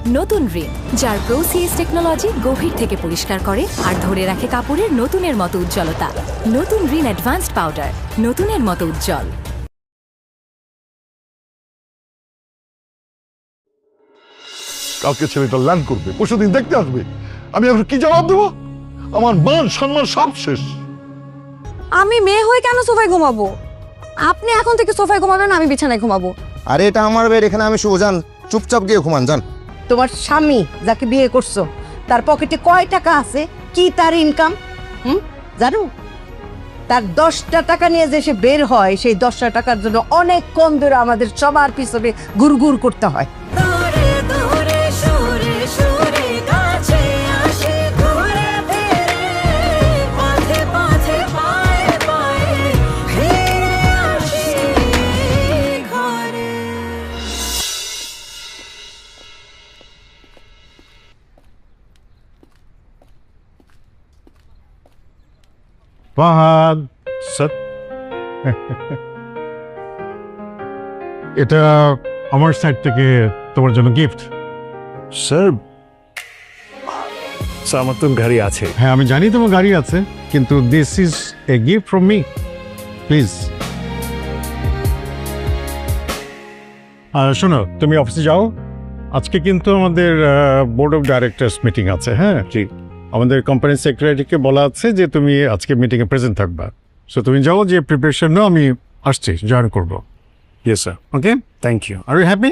নতুন রিন, যার প্রোসিএস টেকনোলজি গভীর থেকে পরিষ্কার করে আর ধরে রাখে কাপড়ের নতুনের মতো উজ্জ্বলতা। নতুন রিন অ্যাডভান্সড পাউডার, নতুনের মতো উজ্জ্বল। কালকে ছেলেটা ল্যান্ড করবে, পরশুদিন দেখতে আসবে। আমি এখন কি জবাব দেবো? আমার মান সম্মান সব শেষ। আমি মেয়ে হয়ে কেন সোফায় ঘুমাবো? আপনি এখন থেকে সোফায় ঘুমাবেন, আমি বিছানায় ঘুমাবো। আরে এটা আমার বেড, এখানে আমি শুভ। যান, চুপচাপ গিয়ে ঘুমান যান। তোমার স্বামী যাকে বিয়ে করছো তার পকেটে কয় টাকা আছে, কি তার ইনকাম জানো? তার 10টা টাকা নিয়ে যে সে বের হয়, সেই 10টা টাকার জন্য অনেক কম ধরে আমাদের সবার পিছনে গুড়গুড় করতে হয়। ফাহাদ স্যার, এটা আমার সাইড থেকে তোমার জন্য গিফট। স্যার, আমার তো গাড়ি আছে। হ্যাঁ, আমি জানি তোমার গাড়ি আছে, কিন্তু this is a gift from me, please. শোনো, তুমি অফিসে যাও। আজকে কিন্তু আমাদের বোর্ড অফ ডাইরেক্টরস মিটিং আছে। হ্যাঁ, জি। আমাদের কোম্পানির সেক্রেটারিকে বলা আছে যে তুমি আজকে মিটিংয়ে প্রেজেন্ট থাকবা। সো তুমি যাও, যে প্রিপারেশন নাও, আমি আসছি, জয়েন করবো। Yes sir. Okay, thank you. Are you happy?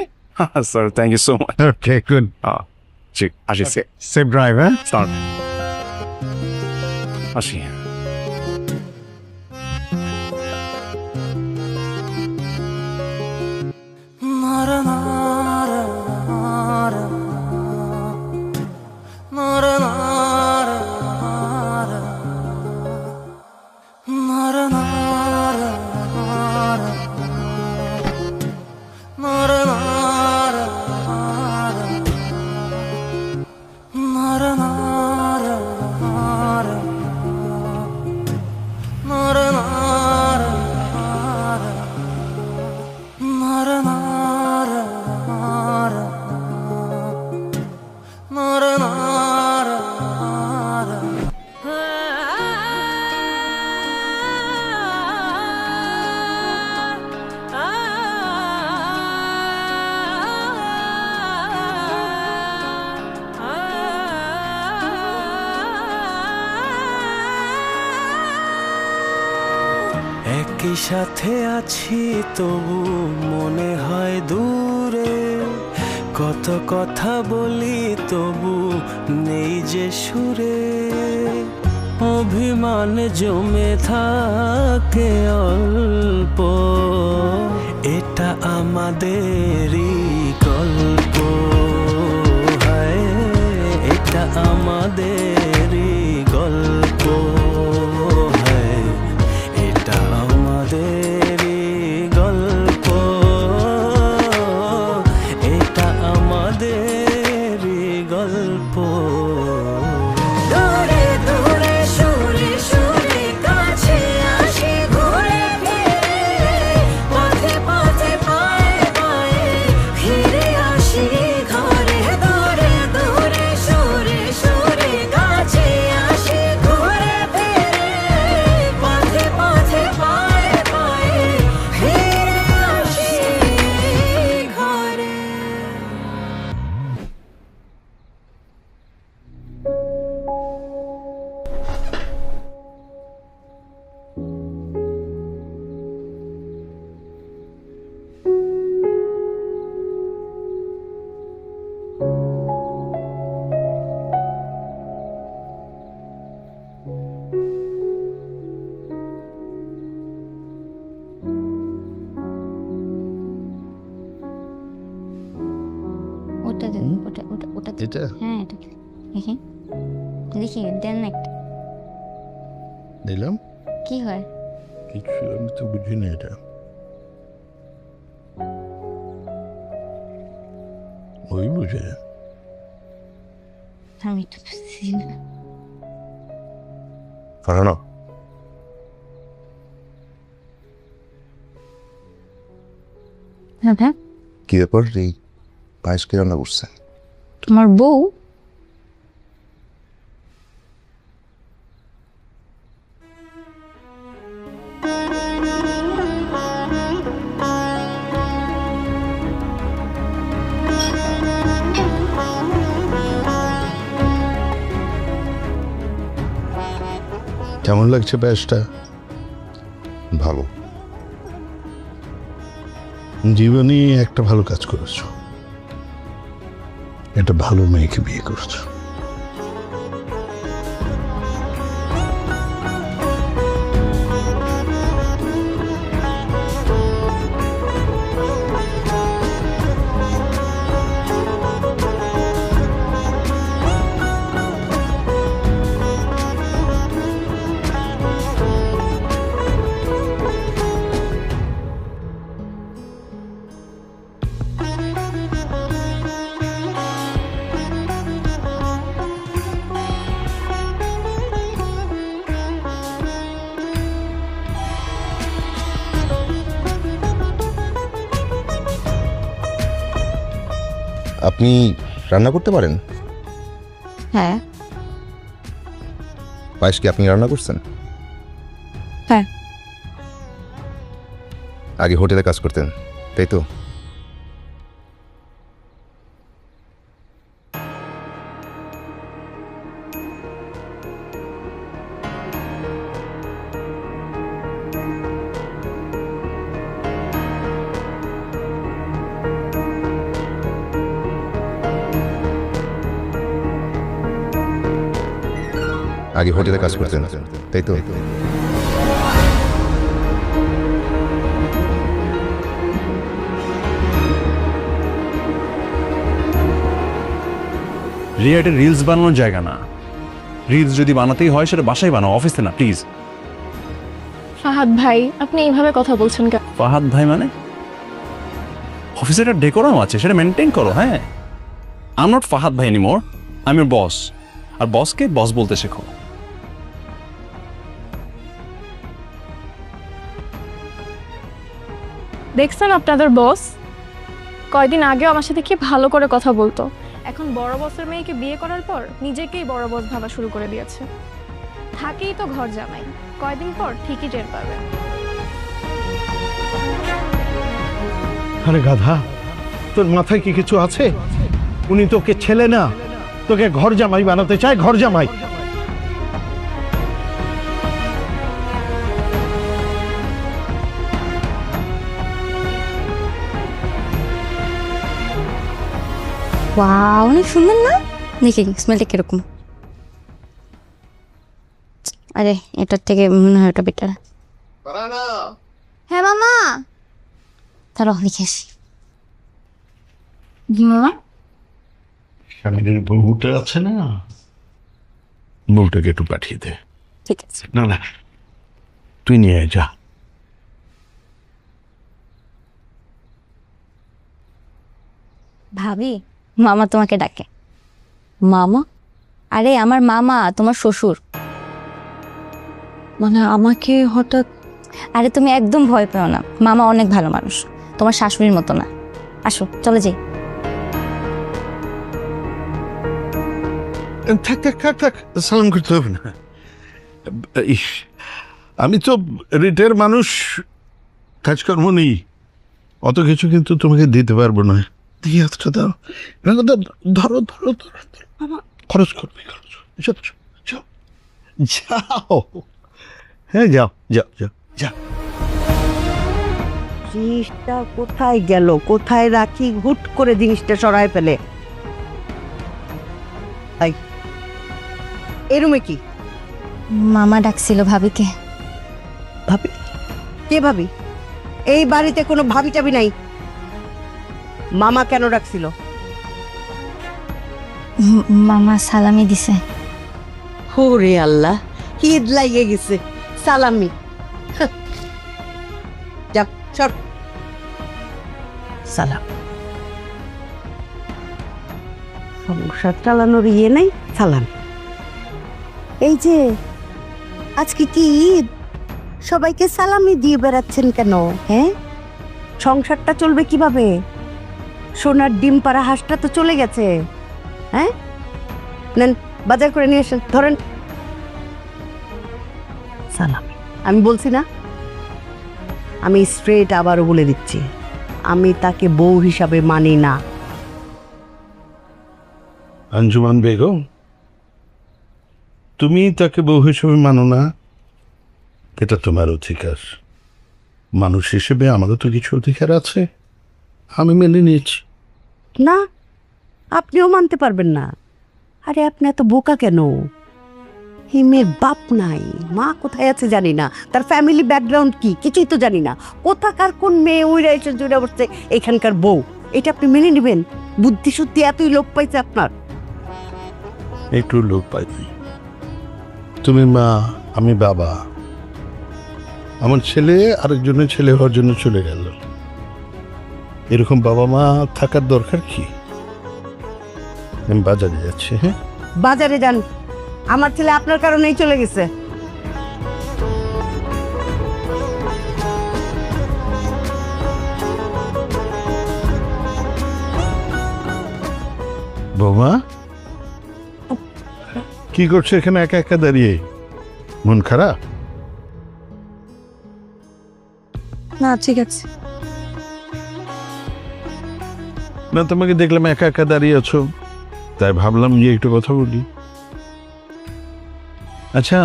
Sir, thank you so much. Okay, good. জি, আসি স্যার। Safe drive. হ্যাঁ, স্টার্ট। আসি। একই সাথে আছি তবু মনে হয় দূরে, কত কথা বলি তবু নেই যে সুরে, অভিমান জমে থাকে অল্প, এটা আমাদেরই গল্প, হায় এটা আমাদেরই গল্প, হায় এটা আমাদেরই গল্প, এটা আমাদেরই গল্প। ওটা দেন, ওটা ওটা ওটা দেন। এটা হ্যাঁ, এটা দেখি দেখি দেন না একটা। দিলাম। কি হয়? কিছু আমি তো বুঝি না এটা। ওই বুঝে আমি তো বুঝছি না। ফারানো হ্যাঁ, কি ব্যাপার? এই পায়েস কে রান্না করছে? তোমার বউ? কেমন লাগছে ব্যাসটা? ভালো। জীবনে একটা ভালো কাজ করেছো, একটা ভালো মেয়েকে বিয়ে করেছো। আপনি রান্না করতে পারেন? হ্যাঁ। পায়েস কি আপনি রান্না করছেন? হ্যাঁ। আগে হোটেলে কাজ করতেন, তাই তো? আগে হোটেলে কাজ করতেন, তাই তো? রিয়া, এটা রিলস বানানোর জায়গা না। রিলস যদি বানাতেই হয় সেটা বাসায় বানাও, অফিসে না প্লিজ। ফাহাদ ভাই, আপনি এইভাবে কথা বলছেন কেন? ফাহাদ ভাই মানে? অফিসে একটা ডেকোরাম আছে, সেটা মেনটেন করো। হ্যাঁ, আই এম নট ফাহাদ ভাই anymore, I am your boss. আর বসকে বস বলতে শেখো। দেখছেন আপনাদের বস কয়দিন আগে আমার সাথে কি ভালো করে কথা বলতো, এখন বড় বসের মেয়েকে বিয়ে করার পর নিজেকেই বড় বস ভাবা শুরু করে দিয়েছে। থাকেই তো ঘর জামাই, কয়দিন পর ঠিকই টের পাবে। আরে গাধা, তোর মাথায় কি কিছু আছে? উনি তোকে ছেলে না, তোকে ঘর জামাই বানাতে চায়, ঘর জামাই। ওয়াও, অনেক সুন্দর না? দেখি স্মেলটা কিরকম। আরে এটার থেকে মনে হয় ওটা বেটার। হ্যাঁ মামা, তাহলে লিখে আসি। জি মামা। স্বামীর বউটা আছে না, বউটাকে একটু পাঠিয়ে দে। ঠিক আছে। না না, তুই নিয়ে আয়, যা। ভাবি, মামা তোমাকে ডাকে। মামা? আরে আমার মামা, তোমার শ্বশুর। মানে আমাকে হঠাৎ? আরে তুমি একদম ভয় পেও না, মামা অনেক ভালো মানুষ, তোমার শাশুড়ির মতো না। আসো চলে যাই। থাক থাক থাক থাক, সালাম করতে হবে না। ইস, আমি তো রিটের মানুষ, কাজকর্ম নেই, অত কিছু কিন্তু তোমাকে দিতে পারবো না। দিয়ে হাতটা দাও, ধরো ধরো ধরো, খরচ করবে, খরচ। যাও যাও, হ্যাঁ যাও যাও যাও যাও। জিনিসটা কোথায় গেল, কোথায় রাখি, হুট করে জিনিসটা সরায় ফেলে। এই রুমে কি? মামা ডাকছিল ভাবিকে। ভাবি? কে ভাবি? এই বাড়িতে কোনো ভাবি টাবি নাই। মামা কেন ডাকছিল? মামা সালামি দিছে। ওরে আল্লাহ, ঈদ লাগিয়ে গেছে, সালামি। যা সর। সালাম। সংসার চালানোর ইয়ে নেই, সালাম। এই যে আজকে কি ঈদ, সবাইকে সালামি দিয়ে বেড়াচ্ছেন কেন? হ্যাঁ, সংসারটা চলবে কিভাবে? সোনার ডিম পাড়া হাঁসটা তো চলে গেছে, হ্যাঁ নেন বাজার করে নিয়ে আসেন, ধরেন। সালাম, আমি বলছি না, আমি স্ট্রেট আবারও বলে দিচ্ছি, আমি তাকে বউ হিসাবে মানি না। আঞ্জুমান বেগম, তুমি তাকে বউ হিসেবে মানো না, এটা তোমার অধিকার। মানুষ হিসেবে আমারও তো কিছু অধিকার আছে, আমি মেনে নিয়েছি। না, আপনিও মানতে পারবেন না। আরে আপনি এত বোকা কেন? এই মেয়ের বাপ নাই, মা কোথায় আছে জানি না, তার ফ্যামিলি ব্যাকগ্রাউন্ড কি কিছুই তো জানি না, কোথাকার কোন মেয়ে ওইরা এসে জুড়ে বসছে এখানকার বউ, এটা আপনি মেনে নেবেন? বুদ্ধি শুদ্ধি এতই লোপ পাইছে আপনার? একটু লোক পাইনি। তুমি মা, আমি বাবা, আমার ছেলে আরেকজনের ছেলে হওয়ার জন্য চলে গেল। এরকম বাবা মা থাকার দরকার কি? আমি বাজারে যাচ্ছি। হ্যাঁ, বাজারে যান, আমার ছেলে আপনার কারণেই চলে গেছে। বৌমা কি করছো এখানে একা একা দাঁড়িয়ে? মন খারাপ? না ঠিক আছে। না, তোমাকে দেখলাম একা একা দাঁড়িয়ে আছো, তাই ভাবলাম যে একটু কথা বলি। আচ্ছা,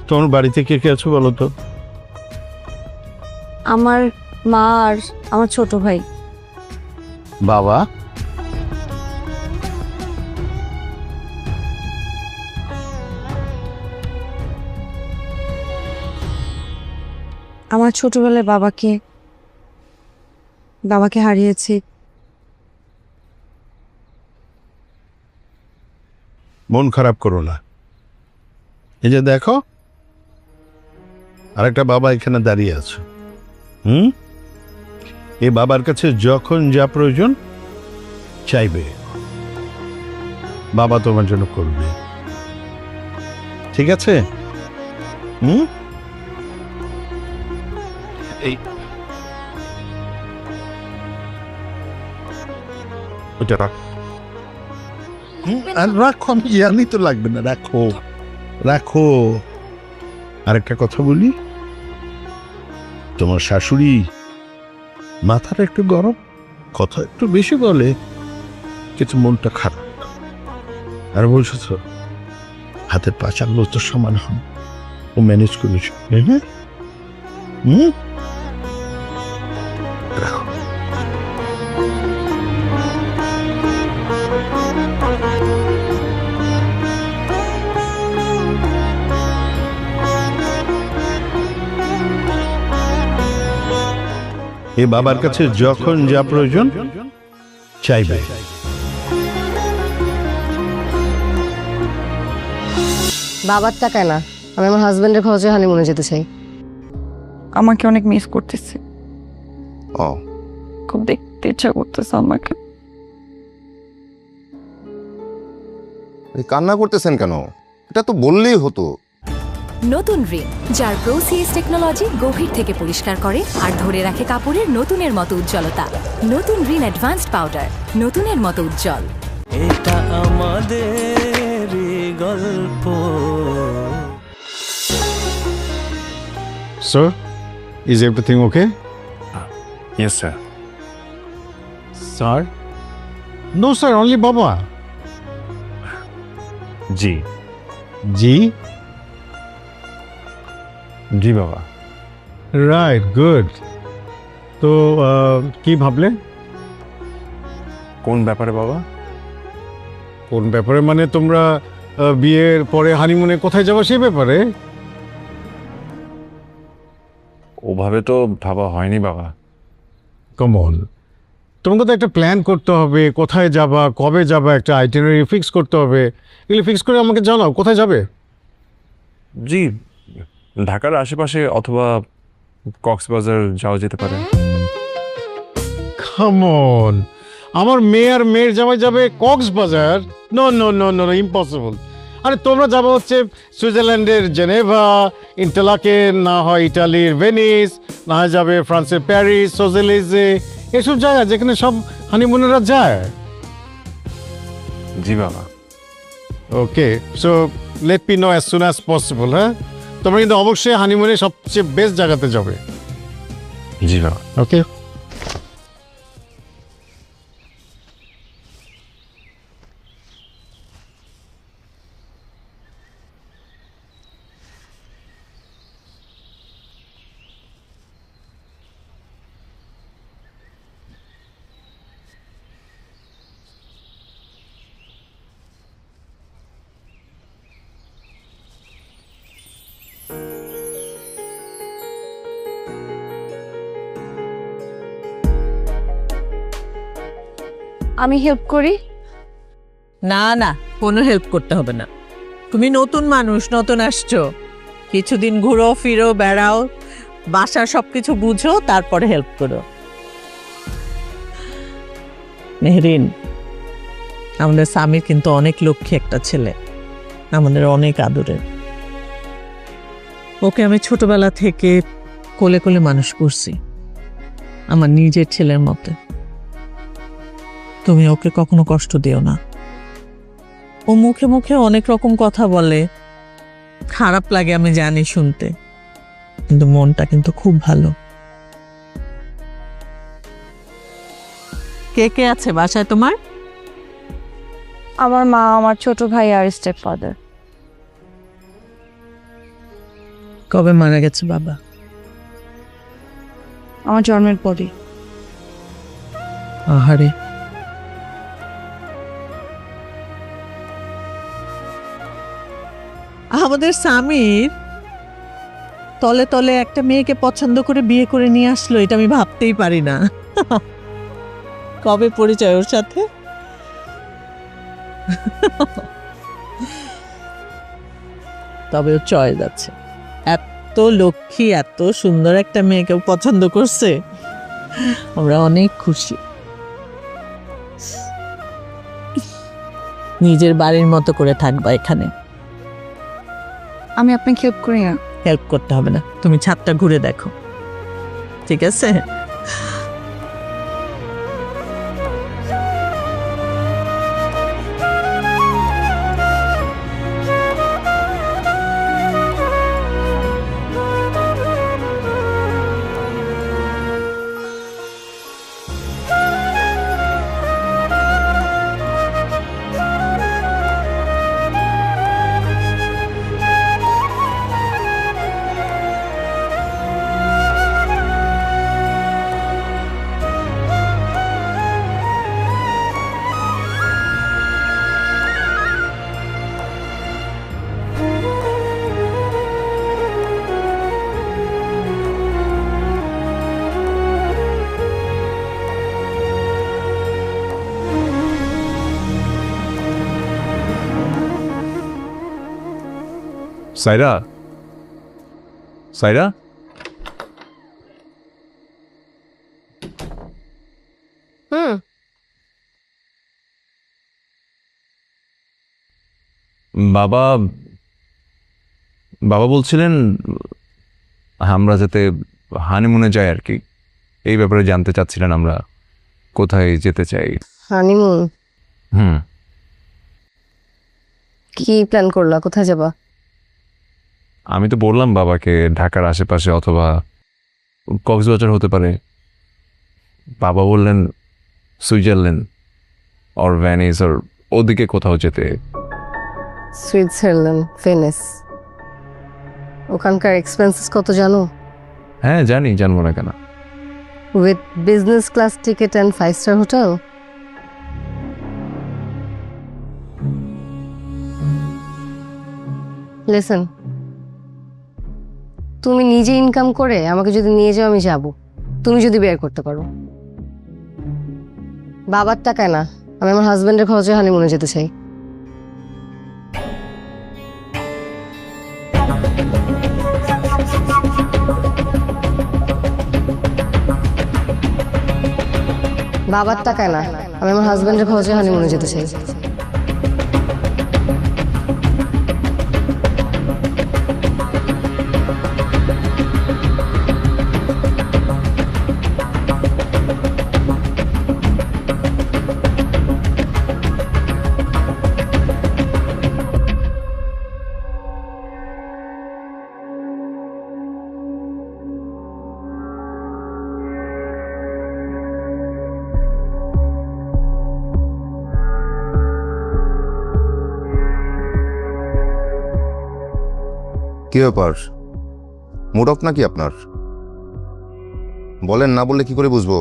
তোমার বাড়িতে কে কে আছো বলো তো? আমার মা আর আমার ছোট ভাই। বাবা? আমার ছোটবেলায় বাবাকে হারিয়েছি। মন খারাপ করো না, এই যে দেখো আরেকটা বাবা এখানে দাঁড়িয়ে আছে। এই বাবার কাছে যখন যা প্রয়োজন চাইবে, বাবা তোমার জন্য করবে, ঠিক আছে? এই ওটা রাখো। আর রাখো, আমি জানি তো লাগবে না, রাখো রাখো। আরেকটা কথা বলি, তোমার শাশুড়ি মাথাটা একটু গরম, কথা একটু বেশি বলে, কিন্তু মনটা খারাপ। আর বলছো তো হাতের 5 আঙ্গুল তো সমান হন, ও ম্যানেজ করেছে। হ্যাঁ, রাখো। এ বাবার কাছে যখন যা প্রয়োজন চাইবে। বাবার টাকায় না, আমি আমার হাজবেন্ডের খরচে হানিমুনে যেতে চাই। আমাকে অনেক মিস করতেছে, ও খুব দেখতে ইচ্ছা করতেছে আমাকে। কান্না করতেছেন কেন? এটা তো বললেই হতো। নতুন রিন, যার প্রোসিএস টেকনোলজি গভীর থেকে পরিষ্কার করে আর ধরে রাখে কাপড়ের নতুনের মতো উজ্জ্বলতা। নতুন রিন অ্যাডভান্সড পাউডার, নতুনের মতো উজ্জ্বল। এটা আমাদের গল্প। Sir, is everything okay? Yes, sir. Sir? No, sir, only Baba. G Ji? জি বাবা। Right, good. তো কি ভাবলে? কোন ব্যাপারে বাবা? কোন ব্যাপারে মানে তোমরা বিয়ের পরে হানিমুনে কোথায় যাবো সেই ব্যাপারে? ওভাবে তো ভাবা হয়নি বাবা। কমন, তোমাকে তো একটা প্ল্যান করতে হবে, কোথায় যাবা, কবে যাবা, একটা আইটিনারি ফিক্স করতে হবে। এগুলো ফিক্স করে আমাকে জানাও কোথায় যাবে। জি, ঢাকার আশেপাশে অথবা কক্সবাজার যাওয়া যেতে পারে। কমন, আমার মেয়ে আর মেয়ের জামাই যাবে Cox's Bazar? No no no no, impossible. আরে তোমরা যাবো হচ্ছে সুইজারল্যান্ডের জেনেভা, ইন্টারলাকেন, না হয় ইটালির ভেনিস, না হয় যাবে ফ্রান্সের প্যারিস, সোজেলিজে, এসব জায়গা যেখানে সব হানিমুনেরা যায়। জি বাবা। Okay, so let me know as soon as possible. হ্যাঁ, তোমরা কিন্তু অবশ্যই হানিমুনে সবচেয়ে বেস্ট জায়গাতে যাবে। জি বাবা। ওকে। আমি হেল্প করি? না না, কোনো হেল্প করতে হবে না। তুমি নতুন মানুষ, নতুন আসছো, কিছুদিন ঘুরো ফিরো বেড়াও, বাসার সবকিছু বুঝো, তারপরে হেল্প করো। মেহরিন, আমাদের স্বামীর কিন্তু অনেক লক্ষ্মী একটা ছেলে, আমাদের অনেক আদরের। ওকে আমি ছোটবেলা থেকে কোলে কোলে মানুষ করছি, আমার নিজের ছেলের মতো। তুমি ওকে কখনো কষ্ট দিও না। ও মুখে মুখে অনেক রকম কথা বলে, খারাপ লাগে আমি জানি শুনতে, কিন্তু মনটা কিন্তু খুব ভালো। কে কে আছে বাসায় তোমার? আমার মা, আমার ছোট ভাই আর স্টেপ ফাদার। কবে মারা গেছে বাবা? আমার জন্মের পরে। আহারে, আমাদের স্বামীর তলে তলে একটা মেয়েকে পছন্দ করে বিয়ে করে নিয়ে আসলো, এটা আমি ভাবতেই পারি না। কবে পরিচয় ওর সাথে? তবে ও চয়েস আছে, এত লক্ষ্মী এত সুন্দর একটা মেয়েকে পছন্দ করছে, আমরা অনেক খুশি। নিজের বাড়ির মতো করে থাকবা এখানে। আমি আপনাকে হেল্প করি না। হেল্প করতে হবে না, তুমি ছাদটা ঘুরে দেখো, ঠিক আছে? সাইরা, সাইরা, বাবা বাবা বলছিলেন আমরা যাতে হানিমুনে যাই আর কি, এই ব্যাপারে জানতে চাচ্ছিলেন আমরা কোথায় যেতে চাই। হানিমুন? হুম। কি প্ল্যান করলা, কোথায় যাবা? আমি তো বললাম বাবাকে ঢাকার আশেপাশে অথবা কক্সবাজার হতে পারে। বাবা বললেন সুইজারল্যান্ড আর ভেনিস আর ওদিকে কোথাও যেতে। সুইজারল্যান্ড, ভেনিস, ওখানকার এক্সপেন্সেস কত জানো? হ্যাঁ জানি, জানবো না কেন। With business class ticket and 5-star hotel. Listen, তুমি নিজে ইনকাম করে আমাকে যদি নিয়ে যাও আমি যাব, তুমি যদি বের করতে পারো। বাবার টাকায় না, আমি আমার হাজবেন্ডের খরচে হানিমুনে যেতে চাই। বাবার টাকায় না, আমি আমার হাজবেন্ডের খরচে হানিমুনে যেতে চাই। কি ব্যাপার, মুড অফ নাকি আপনার? বলেন, না বললে কি করে বুঝবো?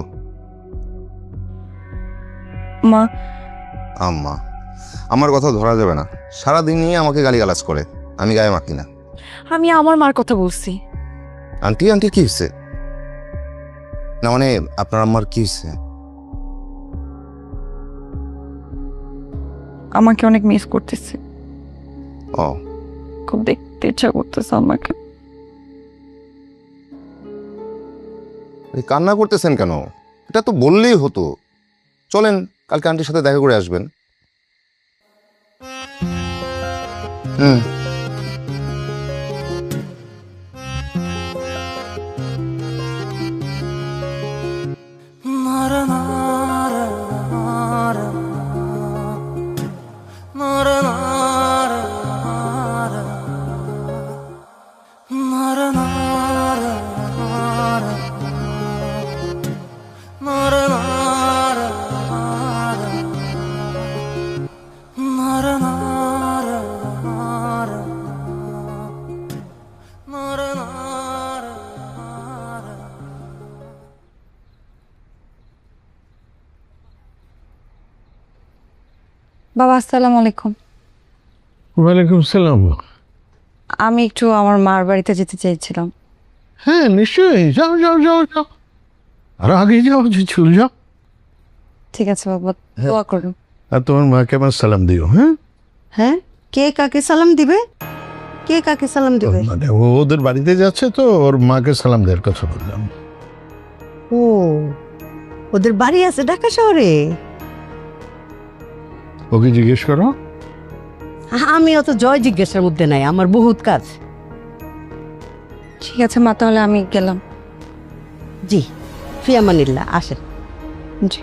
মা, আম্মা? আমার কথা ধরা যাবে না, সারাদিনই আমাকে গালিগালাজ করে, আমি গায়ে মাখি না। আমি আমার মার কথা বলছি। আন্টি, আন্টির কি হয়েছে? না মানে আপনার আম্মার কি হয়েছে? আমাকে অনেক মিস করতেছে, ও, খুব দেখতে ইচ্ছা করতেছে আমাকে। এই কান্না করতেছেন কেন? এটা তো বললেই হতো। চলেন কালকে আন্টির সাথে দেখা করে আসবেন। হুম, বাবা, আসসালামু আলাইকুম। ওয়ালাইকুম সালাম। আমি একটু আমার মার বাড়িতে যেতে চাইছিলাম। হ্যাঁ নিশ্চয়ই, যাও যাও যাও যাও, আর আগে যাও, যে চলে যাও। ঠিক আছে বাবা, দোয়া করুন। আর তোমার মাকে আমার সালাম দিও। হ্যাঁ হ্যাঁ, কে কাকে সালাম দিবে? কে কাকে সালাম দিবে? মানে ও ওদের বাড়িতে যাচ্ছে তো, ওর মাকে সালাম দেওয়ার কথা বললাম। ও, ওদের বাড়ি আছে ঢাকা শহরে? ওকে জিজ্ঞেস করো। আমি অত জয় জিজ্ঞাসার মধ্যে নাই, আমার বহুত কাজ। ঠিক আছে মা, তাহলে আমি গেলাম। জি, ফিয়ামানিল্লাহ, আসেন। জি,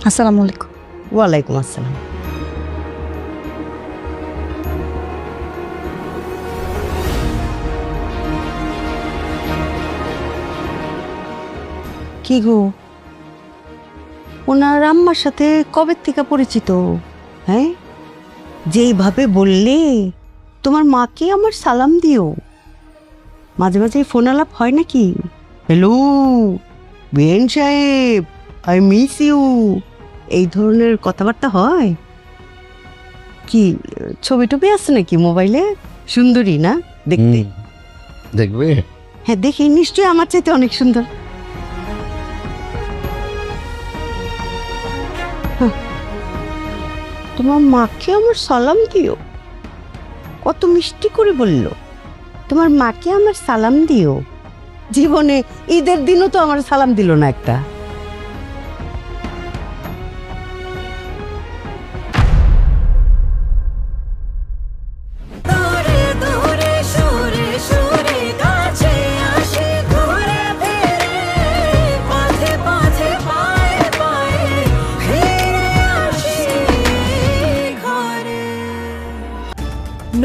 আসসালামু আলাইকুম। ওয়ালাইকুম আসসালাম। কি গো, ওনার আম্মার সাথে কবে থেকে পরিচিত? হ্যাঁ, যেইভাবে বললে তোমার মাকে আমার সালাম দিও। মাঝে মাঝে ফোন আলাপ হয় নাকি? হ্যালো বেন সাহেব, আই মিস ইউ, এই ধরনের কথাবার্তা হয় কি? ছবি টবি আছে নাকি মোবাইলে? সুন্দরী না দেখতে? দেখবে? হ্যাঁ দেখি, নিশ্চয়ই আমার চাইতে অনেক সুন্দর। তোমার মাকে আমার সালাম দিও, কত মিষ্টি করে বলল। তোমার মাকে আমার সালাম দিও। জীবনে ঈদের দিনও তো আমার সালাম দিল না একটা।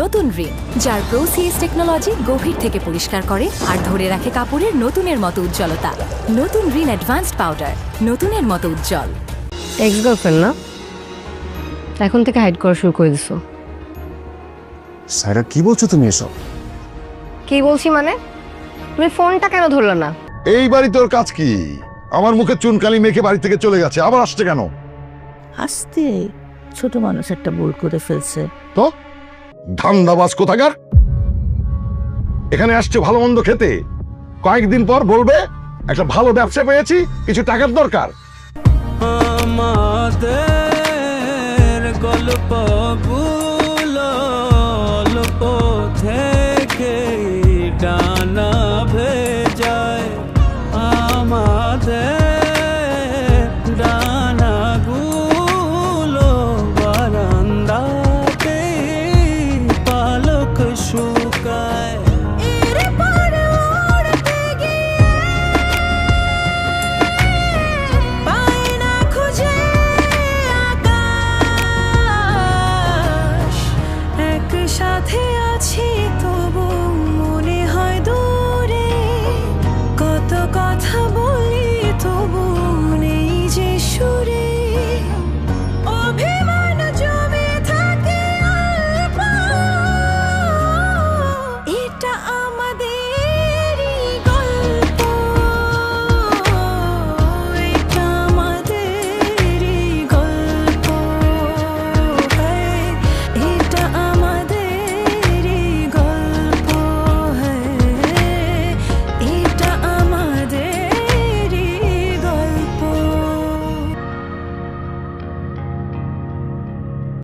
নতুন রিন, যার প্রোসিএস টেকনোলজি গভীর থেকে পরিষ্কার করে আর ধরে রাখে কাপড়ের নতুনের মতো উজ্জ্বলতা। নতুন রিন অ্যাডভান্সড পাউডার, নতুনের মতো উজ্জ্বল। এক্স গার্লফ্রেন্ড না? এখন থেকে হাইড করা শুরু করে দিছো। সাইরা কি বলছো তুমি এসব? কি বলছি মানে? তুমি ফোনটা কেন ধরলো না? এই বাড়ি তোর কাজ কি? আমার মুখে চুনকালি মেখে বাড়ি থেকে চলে গেছে, আবার আসছে কেন? আসতে ছোট মানুষ একটা ভুল করে ফেলছে। তো ধান্দাবাজ কোথাকার, এখানে আসছে ভালো মন্দ খেতে, কয়েকদিন পর বলবে একটা ভালো ব্যবসা পেয়েছি, কিছু টাকার দরকার। আমাদের গল্পগুলো অল্প থেকে ডানা ভেজায়, আমাদের